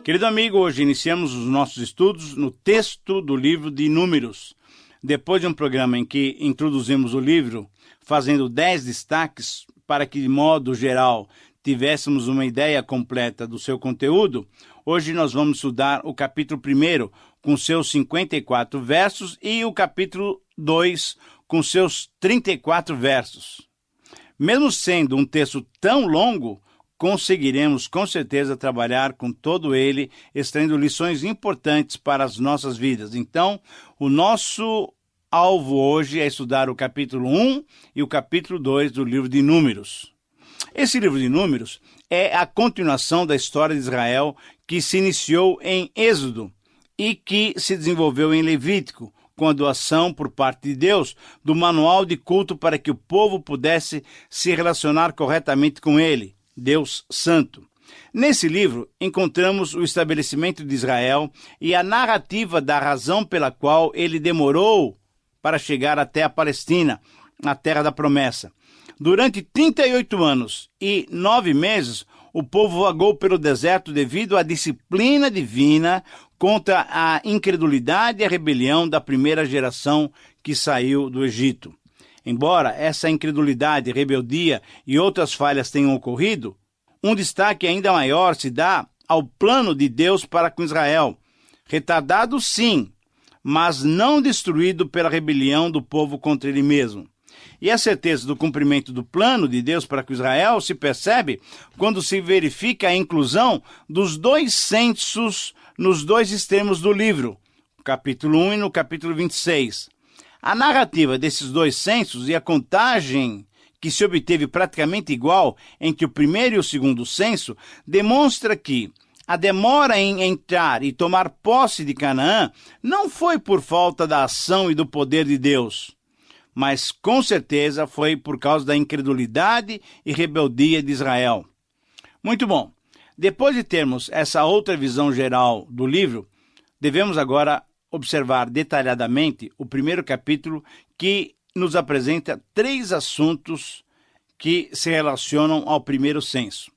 Querido amigo, hoje iniciamos os nossos estudos no texto do livro de Números. Depois de um programa em que introduzimos o livro, fazendo 10 destaques para que, de modo geral, tivéssemos uma ideia completa do seu conteúdo, hoje nós vamos estudar o capítulo 1, com seus 54 versos, e o capítulo 2, com seus 34 versos. Mesmo sendo um texto tão longo, conseguiremos com certeza trabalhar com todo ele, extraindo lições importantes para as nossas vidas. Então, o nosso alvo hoje é estudar o capítulo 1 e o capítulo 2 do livro de Números. Esse livro de Números é a continuação da história de Israel que se iniciou em Êxodo e que se desenvolveu em Levítico, com a doação por parte de Deus do manual de culto para que o povo pudesse se relacionar corretamente com ele, Deus Santo. Nesse livro, encontramos o estabelecimento de Israel e a narrativa da razão pela qual ele demorou para chegar até a Palestina, a terra da promessa. Durante 38 anos e 9 meses, o povo vagou pelo deserto devido à disciplina divina contra a incredulidade e a rebelião da primeira geração que saiu do Egito. Embora essa incredulidade, rebeldia e outras falhas tenham ocorrido, um destaque ainda maior se dá ao plano de Deus para com Israel. Retardado sim, mas não destruído pela rebelião do povo contra ele mesmo. E a certeza do cumprimento do plano de Deus para com Israel se percebe quando se verifica a inclusão dos 2 censos nos 2 extremos do livro, no capítulo 1 e no capítulo 26. A narrativa desses 2 censos e a contagem que se obteve praticamente igual entre o primeiro e o segundo censo demonstra que a demora em entrar e tomar posse de Canaã não foi por falta da ação e do poder de Deus, mas com certeza foi por causa da incredulidade e rebeldia de Israel. Muito bom. Depois de termos essa outra visão geral do livro, devemos agora observar detalhadamente o primeiro capítulo, que nos apresenta 3 assuntos que se relacionam ao primeiro censo.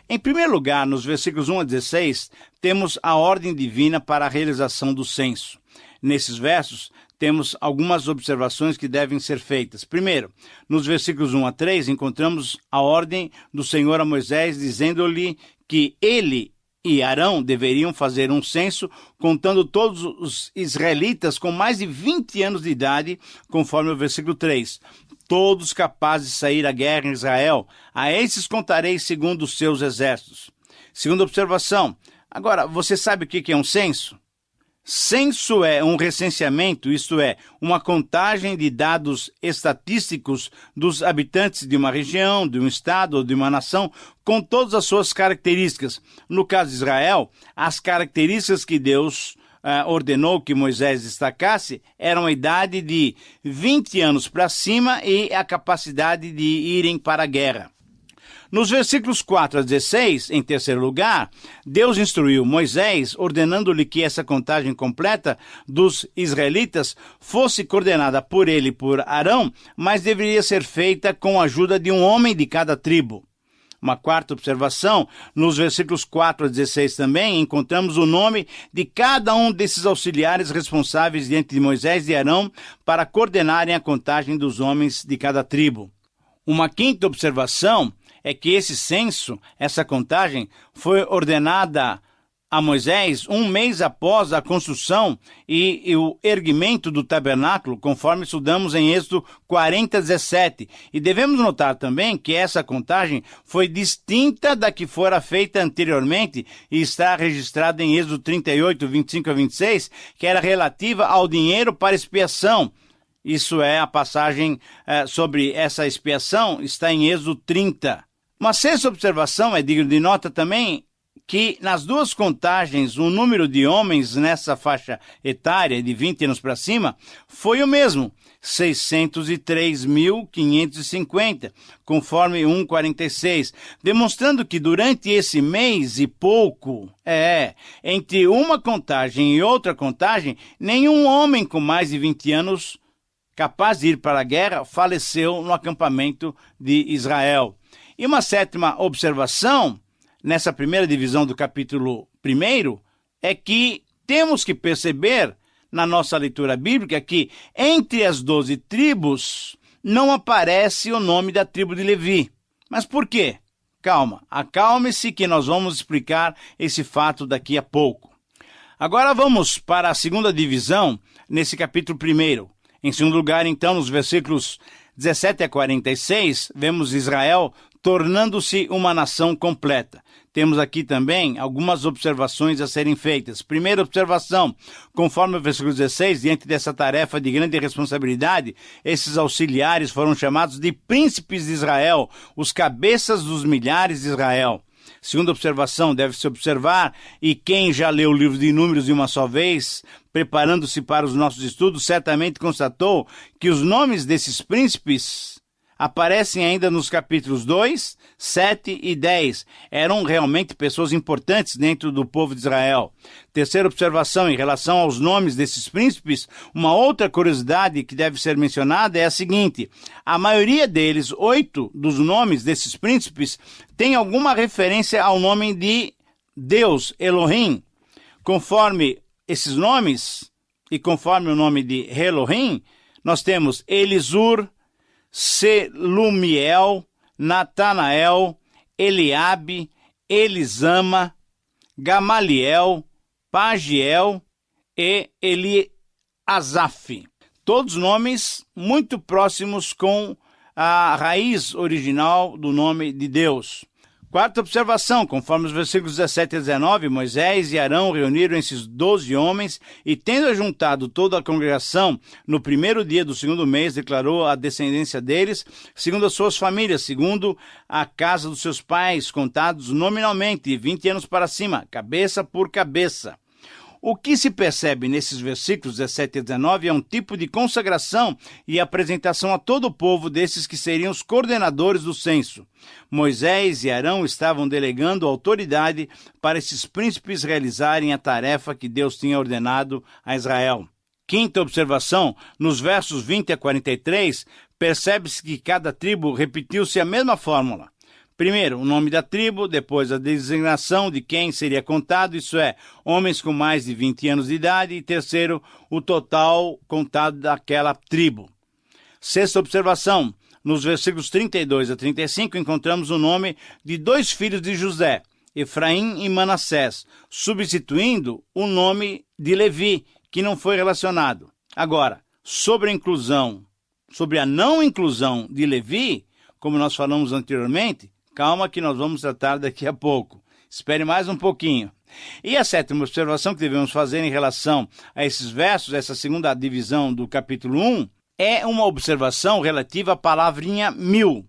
Em primeiro lugar, nos versículos 1 a 16, temos a ordem divina para a realização do censo. Nesses versos, temos algumas observações que devem ser feitas. Primeiro, nos versículos 1 a 3, encontramos a ordem do Senhor a Moisés, dizendo-lhe que ele e Arão deveriam fazer um censo, contando todos os israelitas com mais de 20 anos de idade, conforme o versículo 3. Todos capazes de sair à guerra em Israel, a esses contarei segundo os seus exércitos. Segunda observação. Agora, você sabe o que é um censo? Censo é um recenseamento, isto é, uma contagem de dados estatísticos dos habitantes de uma região, de um estado ou de uma nação, com todas as suas características. No caso de Israel, as características que Deus ordenou que Moisés destacasse eram a idade de 20 anos para cima e a capacidade de irem para a guerra. Nos versículos 4 a 16, em terceiro lugar, Deus instruiu Moisés, ordenando-lhe que essa contagem completa dos israelitas fosse coordenada por ele e por Arão, mas deveria ser feita com a ajuda de um homem de cada tribo. Uma quarta observação, nos versículos 4 a 16 também, encontramos o nome de cada um desses auxiliares responsáveis diante de Moisés e Arão para coordenarem a contagem dos homens de cada tribo. Uma quinta observação é que esse censo, essa contagem, foi ordenada a Moisés 1 mês após a construção e o erguimento do tabernáculo, conforme estudamos em Êxodo 40:17. E devemos notar também que essa contagem foi distinta da que fora feita anteriormente e está registrada em Êxodo 38:25 a 26, que era relativa ao dinheiro para expiação. Isso é, a passagem sobre essa expiação está em Êxodo 30. Uma sexta observação é digno de nota também que nas 2 contagens o número de homens nessa faixa etária de 20 anos para cima foi o mesmo, 603.550, conforme 1:46, demonstrando que durante esse mês e pouco, entre uma contagem e outra contagem, nenhum homem com mais de 20 anos capaz de ir para a guerra faleceu no acampamento de Israel. E uma sétima observação, nessa primeira divisão do capítulo 1 é que temos que perceber, na nossa leitura bíblica, que entre as 12 tribos não aparece o nome da tribo de Levi. Mas por quê? Calma, acalme-se que nós vamos explicar esse fato daqui a pouco. Agora vamos para a segunda divisão, nesse capítulo 1. Em segundo lugar, então, nos versículos 17 a 46, vemos Israel tornando-se uma nação completa. Temos aqui também algumas observações a serem feitas. Primeira observação, conforme o versículo 16, diante dessa tarefa de grande responsabilidade, esses auxiliares foram chamados de príncipes de Israel, os cabeças dos milhares de Israel. Segunda observação, deve-se observar, e quem já leu o livro de Números de uma só vez, preparando-se para os nossos estudos, certamente constatou que os nomes desses príncipes aparecem ainda nos capítulos 2, 7 e 10. Eram realmente pessoas importantes dentro do povo de Israel. Terceira observação, em relação aos nomes desses príncipes, uma outra curiosidade que deve ser mencionada é a seguinte: a maioria deles, 8 dos nomes desses príncipes, tem alguma referência ao nome de Deus, Elohim. Conforme esses nomes, e conforme o nome de Elohim, nós temos Elisur, Selumiel, Natanael, Eliabe, Elisama, Gamaliel, Pagiel e Eliasaf. Todos nomes muito próximos com a raiz original do nome de Deus. Quarta observação, conforme os versículos 17 e 19, Moisés e Arão reuniram esses 12 homens e, tendo ajuntado toda a congregação, no primeiro dia do segundo mês, declarou a descendência deles, segundo as suas famílias, segundo a casa dos seus pais, contados nominalmente, de 20 anos para cima, cabeça por cabeça. O que se percebe nesses versículos 17 e 19 é um tipo de consagração e apresentação a todo o povo desses que seriam os coordenadores do censo. Moisés e Arão estavam delegando autoridade para esses príncipes realizarem a tarefa que Deus tinha ordenado a Israel. Quinta observação, nos versos 20 a 43, percebe-se que cada tribo repetiu-se a mesma fórmula. Primeiro, o nome da tribo, depois a designação de quem seria contado, isso é, homens com mais de 20 anos de idade, e terceiro, o total contado daquela tribo. Sexta observação, nos versículos 32 a 35, encontramos o nome de 2 filhos de José, Efraim e Manassés, substituindo o nome de Levi, que não foi relacionado. Agora, sobre a não inclusão de Levi, como nós falamos anteriormente, calma que nós vamos tratar daqui a pouco. Espere mais um pouquinho. E a sétima observação que devemos fazer em relação a esses versos, essa segunda divisão do capítulo 1, é uma observação relativa à palavrinha 1000.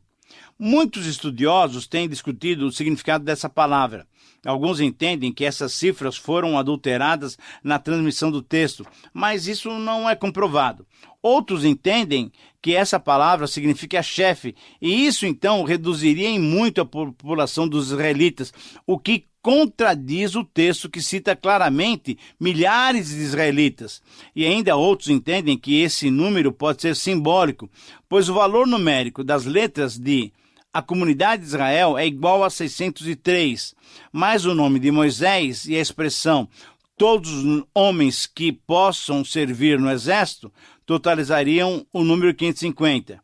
Muitos estudiosos têm discutido o significado dessa palavra. Alguns entendem que essas cifras foram adulteradas na transmissão do texto, mas isso não é comprovado. Outros entendem que essa palavra significa chefe, e isso então reduziria em muito a população dos israelitas, o que contradiz o texto que cita claramente milhares de israelitas. E ainda outros entendem que esse número pode ser simbólico, pois o valor numérico das letras de a comunidade de Israel é igual a 603, mas o nome de Moisés e a expressão todos os homens que possam servir no exército totalizariam o número 550.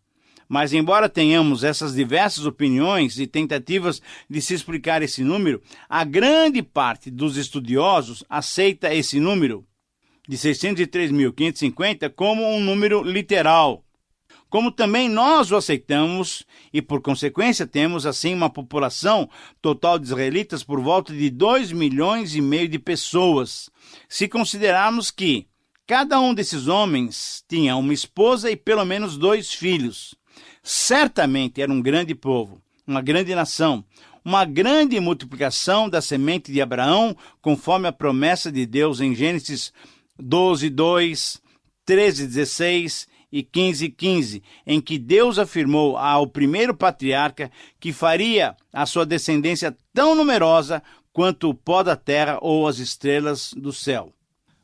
Mas embora tenhamos essas diversas opiniões e tentativas de se explicar esse número, a grande parte dos estudiosos aceita esse número de 603.550 como um número literal. Como também nós o aceitamos e, por consequência, temos assim uma população total de israelitas por volta de 2,5 milhões de pessoas. Se considerarmos que cada um desses homens tinha uma esposa e pelo menos 2 filhos, certamente era um grande povo, uma grande nação, uma grande multiplicação da semente de Abraão, conforme a promessa de Deus em Gênesis 12:2, 13:16 e 15:15, em que Deus afirmou ao primeiro patriarca que faria a sua descendência tão numerosa quanto o pó da terra ou as estrelas do céu.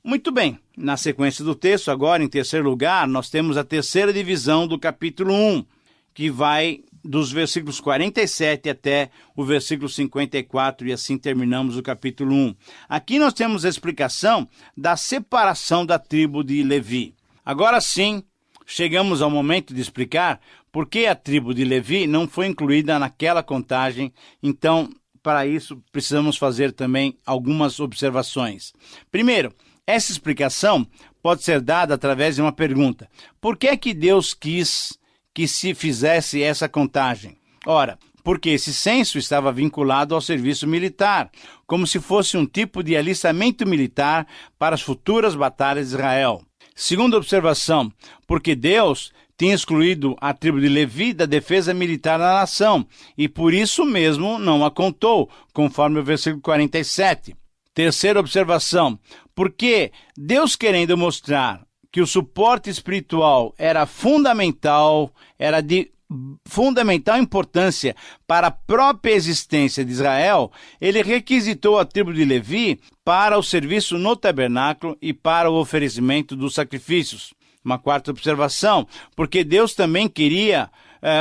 Muito bem, na sequência do texto, agora em terceiro lugar, nós temos a terceira divisão do capítulo 1, que vai dos versículos 47 até o versículo 54, e assim terminamos o capítulo 1. Aqui nós temos a explicação da separação da tribo de Levi. Agora sim, chegamos ao momento de explicar por que a tribo de Levi não foi incluída naquela contagem. Então, para isso, precisamos fazer também algumas observações. Primeiro, essa explicação pode ser dada através de uma pergunta. Por que é que Deus quis que se fizesse essa contagem? Ora, porque esse censo estava vinculado ao serviço militar, como se fosse um tipo de alistamento militar para as futuras batalhas de Israel. Segunda observação, porque Deus tinha excluído a tribo de Levi da defesa militar da nação, e por isso mesmo não a contou, conforme o versículo 47. Terceira observação, porque Deus, querendo mostrar que o suporte espiritual era de fundamental importância para a própria existência de Israel, ele requisitou a tribo de Levi para o serviço no tabernáculo e para o oferecimento dos sacrifícios. Uma quarta observação, porque Deus também queria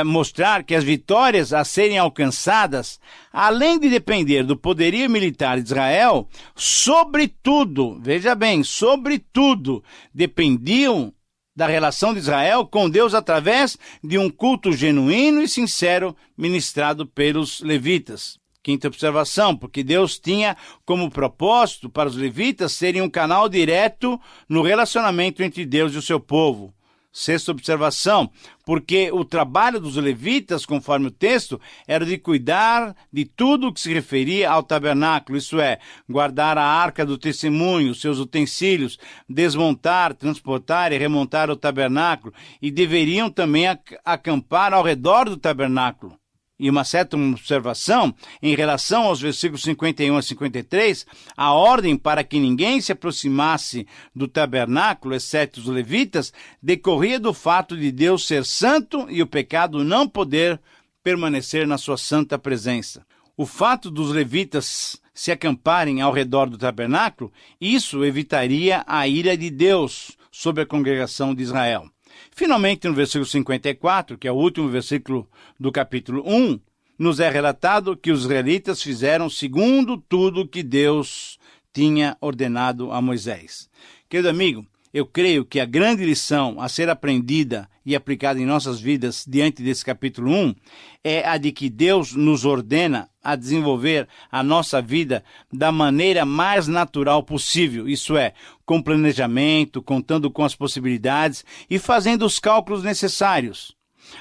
mostrar que as vitórias a serem alcançadas, além de depender do poderio militar de Israel, sobretudo, veja bem, sobretudo, dependiam da relação de Israel com Deus através de um culto genuíno e sincero ministrado pelos levitas. Quinta observação, porque Deus tinha como propósito para os levitas serem um canal direto no relacionamento entre Deus e o seu povo. Sexta observação, porque o trabalho dos levitas, conforme o texto, era de cuidar de tudo o que se referia ao tabernáculo, isso é, guardar a arca do testemunho, seus utensílios, desmontar, transportar e remontar o tabernáculo, e deveriam também acampar ao redor do tabernáculo. E uma certa observação, em relação aos versículos 51 a 53, a ordem para que ninguém se aproximasse do tabernáculo, exceto os levitas, decorria do fato de Deus ser santo e o pecado não poder permanecer na sua santa presença. O fato dos levitas se acamparem ao redor do tabernáculo, isso evitaria a ira de Deus sobre a congregação de Israel. Finalmente, no versículo 54, que é o último versículo do capítulo 1, nos é relatado que os israelitas fizeram segundo tudo que Deus tinha ordenado a Moisés. Querido amigo, eu creio que a grande lição a ser aprendida e aplicada em nossas vidas diante desse capítulo 1 é a de que Deus nos ordena a desenvolver a nossa vida da maneira mais natural possível, isso é, com planejamento, contando com as possibilidades e fazendo os cálculos necessários.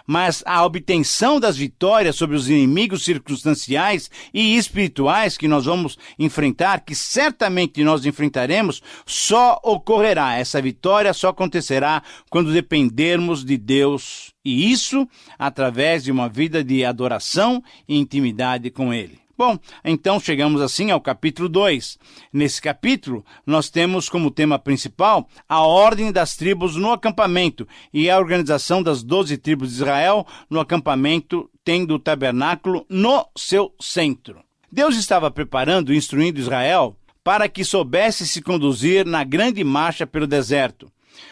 Mas a obtenção das vitórias sobre os inimigos circunstanciais e espirituais que nós vamos enfrentar, que certamente nós enfrentaremos, só ocorrerá. Essa vitória só acontecerá quando dependermos de Deus, e isso através de uma vida de adoração e intimidade com Ele. Bom, então chegamos assim ao capítulo 2. Nesse capítulo, nós temos como tema principal a ordem das tribos no acampamento e a organização das 12 tribos de Israel no acampamento, tendo o tabernáculo no seu centro. Deus estava preparando e instruindo Israel para que soubesse se conduzir na grande marcha pelo deserto.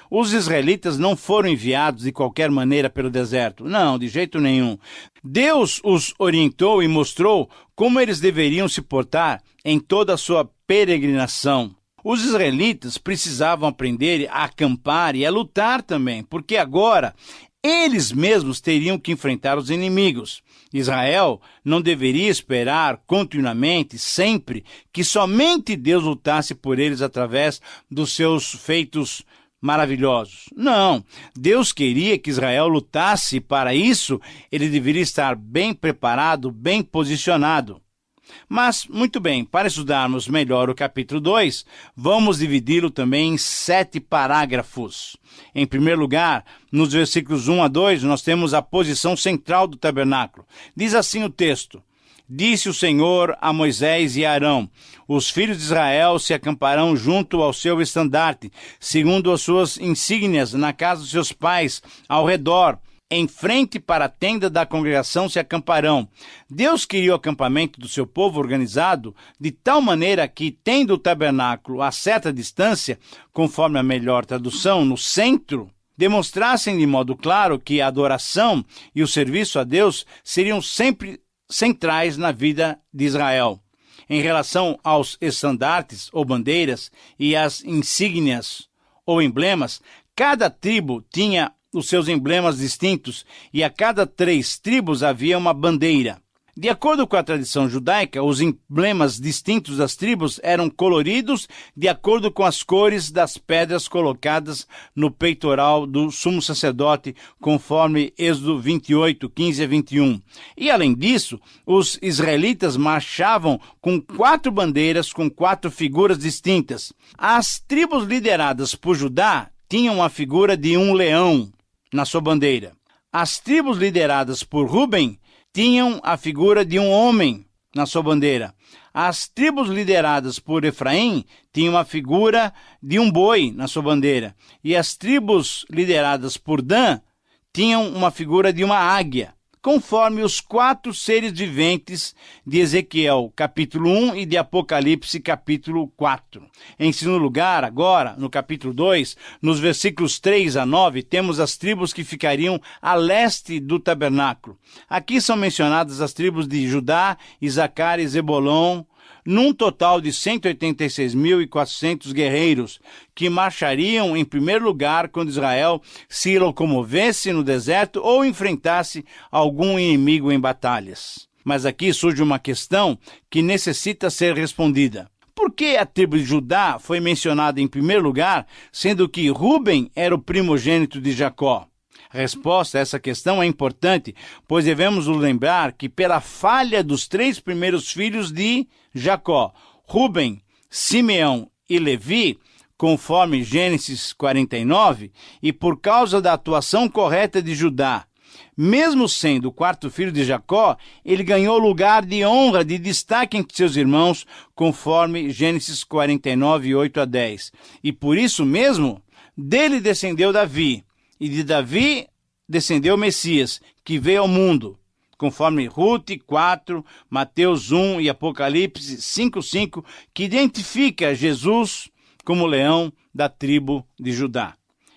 Os israelitas não foram enviados de qualquer maneira pelo deserto. Não, de jeito nenhum. Deus os orientou e mostrou como eles deveriam se portar em toda a sua peregrinação. Os israelitas precisavam aprender a acampar e a lutar também, porque agora eles mesmos teriam que enfrentar os inimigos. Israel não deveria esperar continuamente, sempre, que somente Deus lutasse por eles através dos seus feitos maravilhosos. Não, Deus queria que Israel lutasse, e para isso ele deveria estar bem preparado, bem posicionado. Mas, muito bem, para estudarmos melhor o capítulo 2, vamos dividi-lo também em 7 parágrafos. Em primeiro lugar, nos versículos 1 a 2, nós temos a posição central do tabernáculo. Diz assim o texto: Disse o Senhor a Moisés e a Arão: os filhos de Israel se acamparão junto ao seu estandarte, segundo as suas insígnias, na casa dos seus pais, ao redor. Em frente para a tenda da congregação se acamparão. Deus queria o acampamento do seu povo organizado de tal maneira que, tendo o tabernáculo a certa distância, conforme a melhor tradução, no centro, demonstrassem de modo claro que a adoração e o serviço a Deus seriam sempre centrais na vida de Israel. Em relação aos estandartes ou bandeiras e às insígnias ou emblemas, cada tribo tinha os seus emblemas distintos e a cada 3 tribos havia uma bandeira. De acordo com a tradição judaica, os emblemas distintos das tribos eram coloridos de acordo com as cores das pedras colocadas no peitoral do sumo sacerdote, conforme Êxodo 28, 15 a 21. E, além disso, os israelitas marchavam com 4 bandeiras com 4 figuras distintas. As tribos lideradas por Judá tinham a figura de um leão na sua bandeira. As tribos lideradas por Ruben tinham a figura de um homem na sua bandeira. As tribos lideradas por Efraim tinham a figura de um boi na sua bandeira. E as tribos lideradas por Dan tinham uma figura de uma águia, conforme os 4 seres viventes de Ezequiel, capítulo 1, e de Apocalipse, capítulo 4. Em segundo lugar, agora, no capítulo 2, nos versículos 3 a 9, temos as tribos que ficariam a leste do tabernáculo. Aqui são mencionadas as tribos de Judá, Isacar e Zebulon, num total de 186.400 guerreiros, que marchariam em primeiro lugar quando Israel se locomovesse no deserto ou enfrentasse algum inimigo em batalhas. Mas aqui surge uma questão que necessita ser respondida. Por que a tribo de Judá foi mencionada em primeiro lugar, sendo que Ruben era o primogênito de Jacó? A resposta a essa questão é importante, pois devemos nos lembrar que pela falha dos 3 primeiros filhos de Jacó, Ruben, Simeão e Levi, conforme Gênesis 49, e por causa da atuação correta de Judá, mesmo sendo o 4º filho de Jacó, ele ganhou lugar de honra, de destaque entre seus irmãos, conforme Gênesis 49, 8 a 10. E por isso mesmo, dele descendeu Davi, e de Davi descendeu o Messias, que veio ao mundo, conforme Ruth 4, Mateus 1 e Apocalipse 5:5, que identifica Jesus como leão da tribo de Judá.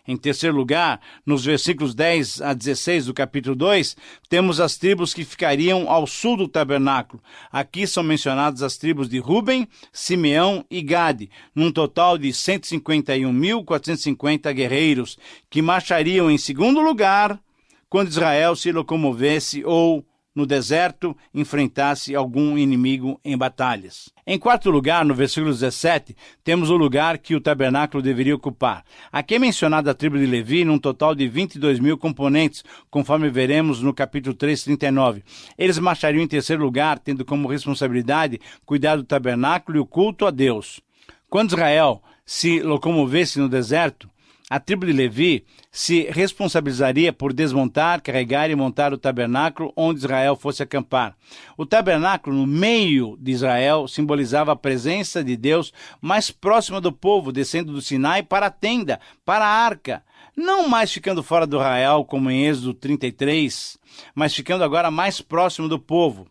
Em terceiro lugar, nos versículos 10 a 16 do capítulo 2, temos as tribos que ficariam ao sul do tabernáculo. Aqui são mencionadas as tribos de Ruben, Simeão e Gade, num total de 151.450 guerreiros, que marchariam em segundo lugar quando Israel se locomovesse ou, no deserto, enfrentasse algum inimigo em batalhas. Em quarto lugar, no versículo 17, temos o lugar que o tabernáculo deveria ocupar. Aqui é mencionada a tribo de Levi num total de 22.000 componentes, conforme veremos no capítulo 3, 39. Eles marchariam em terceiro lugar, tendo como responsabilidade cuidar do tabernáculo e o culto a Deus. Quando Israel se locomovesse no deserto, a tribo de Levi se responsabilizaria por desmontar, carregar e montar o tabernáculo onde Israel fosse acampar. O tabernáculo no meio de Israel simbolizava a presença de Deus mais próxima do povo, descendo do Sinai para a tenda, para a arca, não mais ficando fora do arraial como em Êxodo 33, mas ficando agora mais próximo do povo.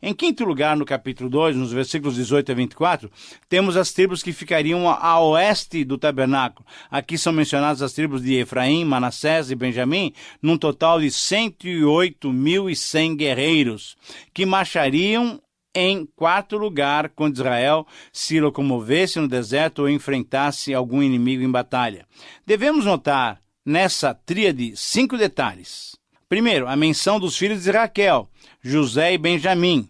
Em quinto lugar, no capítulo 2, nos versículos 18 a 24, temos as tribos que ficariam a oeste do tabernáculo. Aqui são mencionadas as tribos de Efraim, Manassés e Benjamim, num total de 108.100 guerreiros, que marchariam em quarto lugar quando Israel se locomovesse no deserto ou enfrentasse algum inimigo em batalha. Devemos notar nessa tríade 5 detalhes. Primeiro, a menção dos filhos de Raquel, José e Benjamim.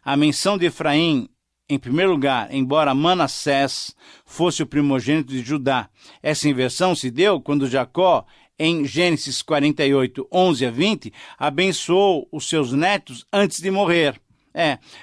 A menção de Efraim, em primeiro lugar, embora Manassés fosse o primogênito de Judá. Essa inversão se deu quando Jacó, em Gênesis 48, 11 a 20, abençoou os seus netos antes de morrer.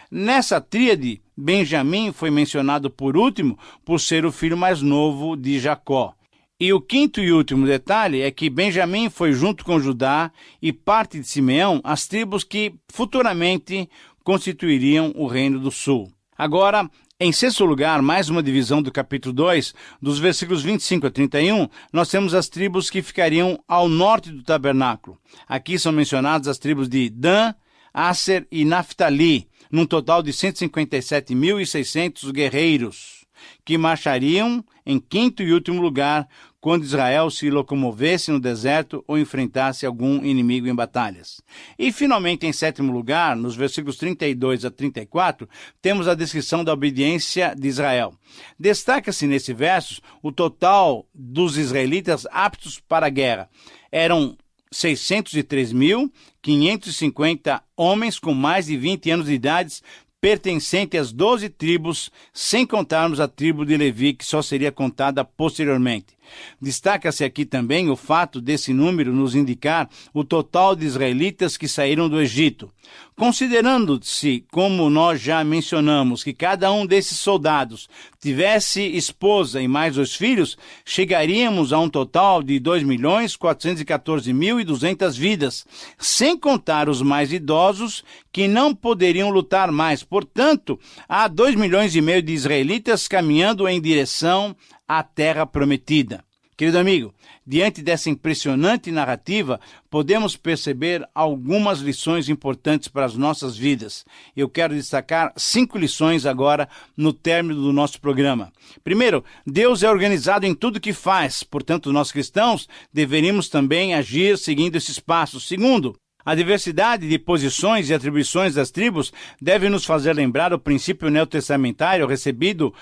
Nessa tríade, Benjamim foi mencionado por último por ser o filho mais novo de Jacó. E o quinto e último detalhe é que Benjamim foi, junto com Judá e parte de Simeão, as tribos que futuramente constituiriam o Reino do Sul. Agora, em sexto lugar, mais uma divisão do capítulo 2, dos versículos 25 a 31, nós temos as tribos que ficariam ao norte do tabernáculo. Aqui são mencionadas as tribos de Dan, Aser e Naftali, num total de 157.600 guerreiros. que marchariam em quinto e último lugar quando Israel se locomovesse no deserto ou enfrentasse algum inimigo em batalhas. E, finalmente, em sétimo lugar, nos versículos 32 a 34, temos a descrição da obediência de Israel. Destaca-se nesse verso o total dos israelitas aptos para a guerra. Eram 603.550 homens com mais de 20 anos de idade, pertencente às 12 tribos, sem contarmos a tribo de Levi, que só seria contada posteriormente. Destaca-se aqui também o fato desse número nos indicar o total de israelitas que saíram do Egito. Considerando-se, como nós já mencionamos, que cada um desses soldados tivesse esposa e mais 2 filhos, chegaríamos a um total de 2.414.200 vidas, sem contar os mais idosos que não poderiam lutar mais. Portanto, há 2,5 milhões de israelitas caminhando em direção à terra prometida. Querido amigo, diante dessa impressionante narrativa, podemos perceber algumas lições importantes para as nossas vidas. Eu quero destacar 5 lições agora no término do nosso programa. Primeiro, Deus é organizado em tudo que faz, portanto, nós cristãos deveríamos também agir seguindo esses passos. Segundo, a diversidade de posições e atribuições das tribos deve nos fazer lembrar o princípio neotestamentário recebido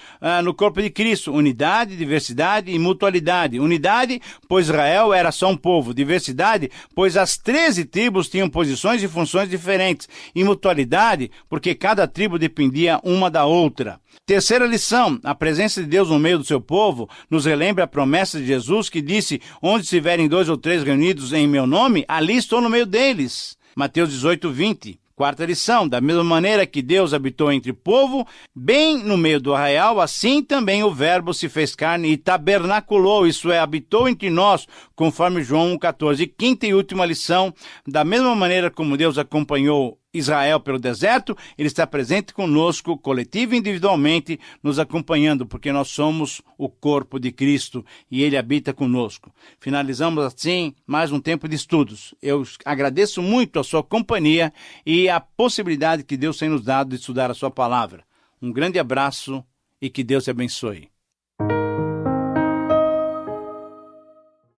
no corpo de Cristo: unidade, diversidade e mutualidade. Unidade, pois Israel era só um povo. Diversidade, pois as 13 tribos tinham posições e funções diferentes. E mutualidade, porque cada tribo dependia uma da outra. Terceira lição: a presença de Deus no meio do seu povo nos relembra a promessa de Jesus que disse: onde estiverem 2 ou 3 reunidos em meu nome, ali estou no meio deles. Mateus 18:20. Quarta lição: da mesma maneira que Deus habitou entre o povo, bem no meio do arraial, assim também o Verbo se fez carne e tabernaculou, isso é, habitou entre nós, conforme João 1,14. E quinta e última lição: da mesma maneira como Deus acompanhou Israel pelo deserto, ele está presente conosco, coletivo e individualmente, nos acompanhando, porque nós somos o corpo de Cristo e ele habita conosco. Finalizamos assim mais um tempo de estudos. Eu agradeço muito a sua companhia e a possibilidade que Deus tem nos dado de estudar a sua palavra. Um grande abraço e que Deus te abençoe.